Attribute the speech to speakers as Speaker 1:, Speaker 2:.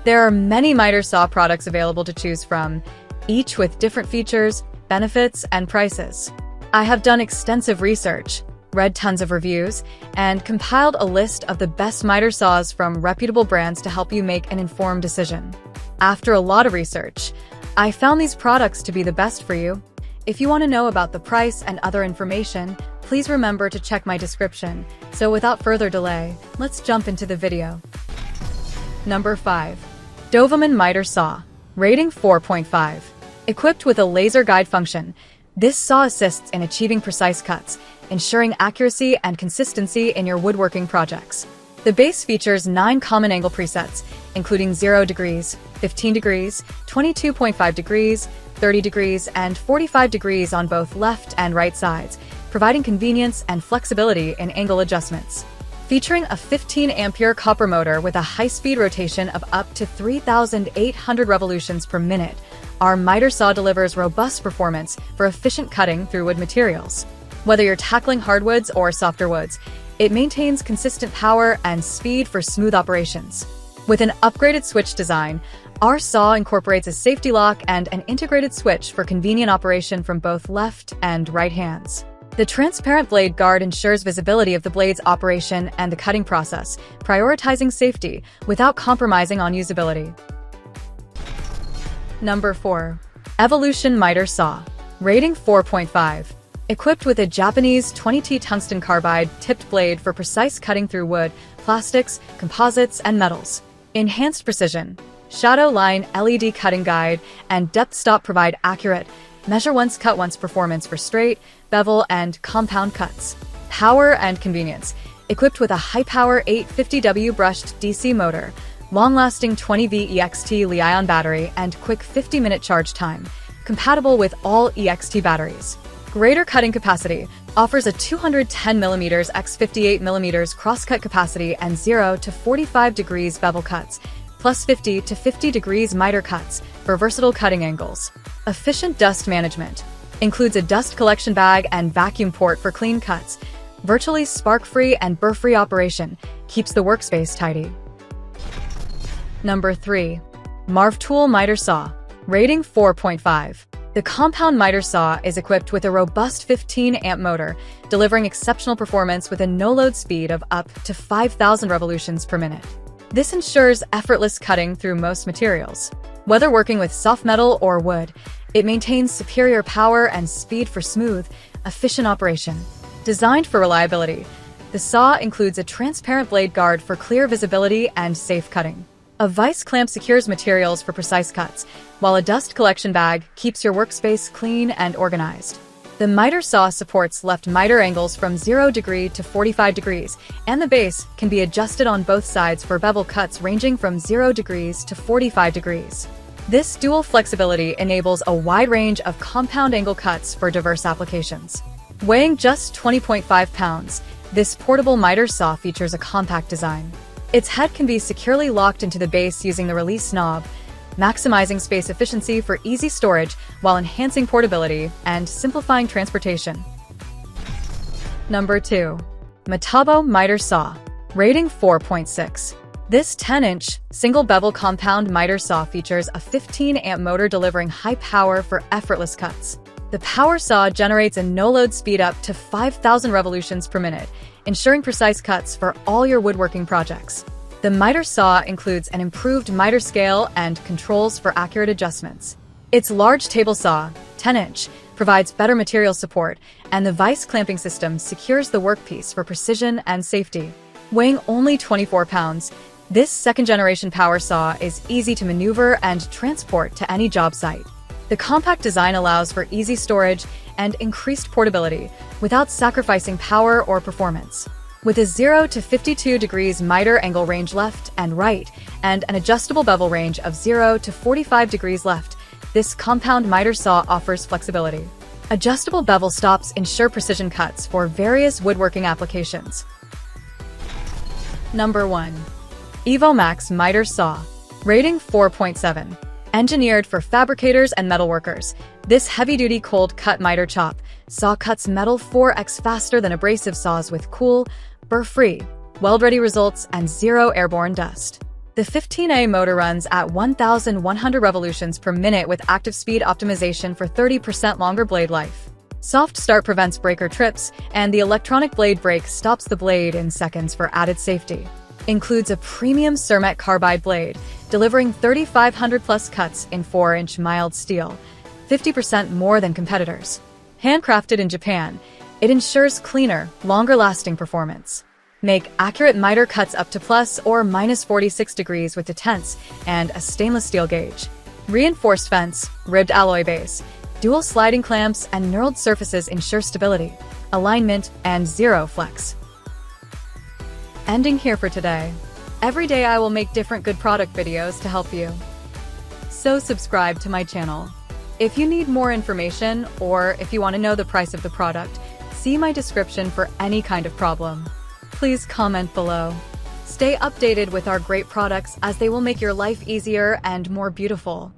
Speaker 1: There are many miter saw products available to choose from, each with different features, benefits, and prices. I have done extensive research, read tons of reviews, and compiled a list of the best miter saws from reputable brands to help you make an informed decision. After a lot of research, I found these products to be the best for you. If you want to know about the price and other information, please remember to check my description. So without further delay, let's jump into the video. Number 5. Dovaman Miter Saw. Rating 4.5. Equipped with a laser guide function, this saw assists in achieving precise cuts, ensuring accuracy and consistency in your woodworking projects. The base features 9 common angle presets, including 0 degrees, 15 degrees, 22.5 degrees, 30 degrees, and 45 degrees on both left and right sides, providing convenience and flexibility in angle adjustments. Featuring a 15-ampere copper motor with a high-speed rotation of up to 3,800 revolutions per minute, our miter saw delivers robust performance for efficient cutting through wood materials. Whether you're tackling hardwoods or softer woods, it maintains consistent power and speed for smooth operations. With an upgraded switch design, our saw incorporates a safety lock and an integrated switch for convenient operation from both left and right hands. The transparent blade guard ensures visibility of the blade's operation and the cutting process, prioritizing safety without compromising on usability. Number 4. Evolution Miter Saw. Rating 4.5. Equipped with a Japanese 20T tungsten carbide tipped blade for precise cutting through wood, plastics, composites, and metals. Enhanced precision, shadow line LED cutting guide, and depth stop provide accurate, measure once cut once performance for straight, bevel, and compound cuts. Power and convenience. Equipped with a high-power 850W brushed DC motor, long-lasting 20V EXT Li-ion battery, and quick 50-minute charge time. Compatible with all EXT batteries. Greater cutting capacity. Offers a 210mm x 58mm cross-cut capacity and 0 to 45 degrees bevel cuts, plus 50 to 50 degrees miter cuts for versatile cutting angles. Efficient dust management. Includes a dust collection bag and vacuum port for clean cuts. Virtually spark-free and burr-free operation. Keeps the workspace tidy. Number 3. Marvtool Miter Saw. Rating 4.5. The compound miter saw is equipped with a robust 15-amp motor, delivering exceptional performance with a no-load speed of up to 5,000 revolutions per minute. This ensures effortless cutting through most materials. Whether working with soft metal or wood, it maintains superior power and speed for smooth, efficient operation. Designed for reliability, the saw includes a transparent blade guard for clear visibility and safe cutting. A vice clamp secures materials for precise cuts, while a dust collection bag keeps your workspace clean and organized. The miter saw supports left miter angles from 0 degree to 45 degrees, and the base can be adjusted on both sides for bevel cuts ranging from 0 degrees to 45 degrees. This dual flexibility enables a wide range of compound angle cuts for diverse applications. Weighing just 20.5 pounds, this portable miter saw features a compact design. Its head can be securely locked into the base using the release knob, maximizing space efficiency for easy storage while enhancing portability and simplifying transportation. Number 2. Metabo Miter Saw. Rating 4.6. This 10-inch, single-bevel compound miter saw features a 15-amp motor delivering high power for effortless cuts. The power saw generates a no-load speed up to 5,000 revolutions per minute, ensuring precise cuts for all your woodworking projects. The miter saw includes an improved miter scale and controls for accurate adjustments. Its large table saw, 10-inch, provides better material support, and the vice clamping system secures the workpiece for precision and safety. Weighing only 24 pounds, this second-generation power saw is easy to maneuver and transport to any job site. The compact design allows for easy storage and increased portability without sacrificing power or performance. With a 0 to 52 degrees miter angle range left and right, and an adjustable bevel range of 0 to 45 degrees left, this compound miter saw offers flexibility. Adjustable bevel stops ensure precision cuts for various woodworking applications. Number 1. EvoMax Miter Saw. Rating 4.7. Engineered for fabricators and metalworkers, this heavy-duty cold-cut miter chop saw cuts metal 4x faster than abrasive saws with cool, burr-free, weld-ready results and 0 airborne dust. The The 15A motor runs at 1,100 revolutions per minute with active speed optimization for 30% longer blade life. Soft start prevents breaker trips, and the electronic blade brake stops the blade in seconds for added safety. Includes a premium Cermet carbide blade, delivering 3,500 plus cuts in 4-inch mild steel, 50% more than competitors. Handcrafted in Japan, it ensures cleaner, longer-lasting performance. Make accurate miter cuts up to plus or minus 46 degrees with detents and a stainless steel gauge. Reinforced fence, ribbed alloy base, dual sliding clamps, and knurled surfaces ensure stability, alignment, and zero flex. Ending here for today. Every day I will make different good product videos to help you. So subscribe to my channel. If you need more information or if you want to know the price of the product, see my description for any kind of problem. Please comment below. Stay updated with our great products as they will make your life easier and more beautiful.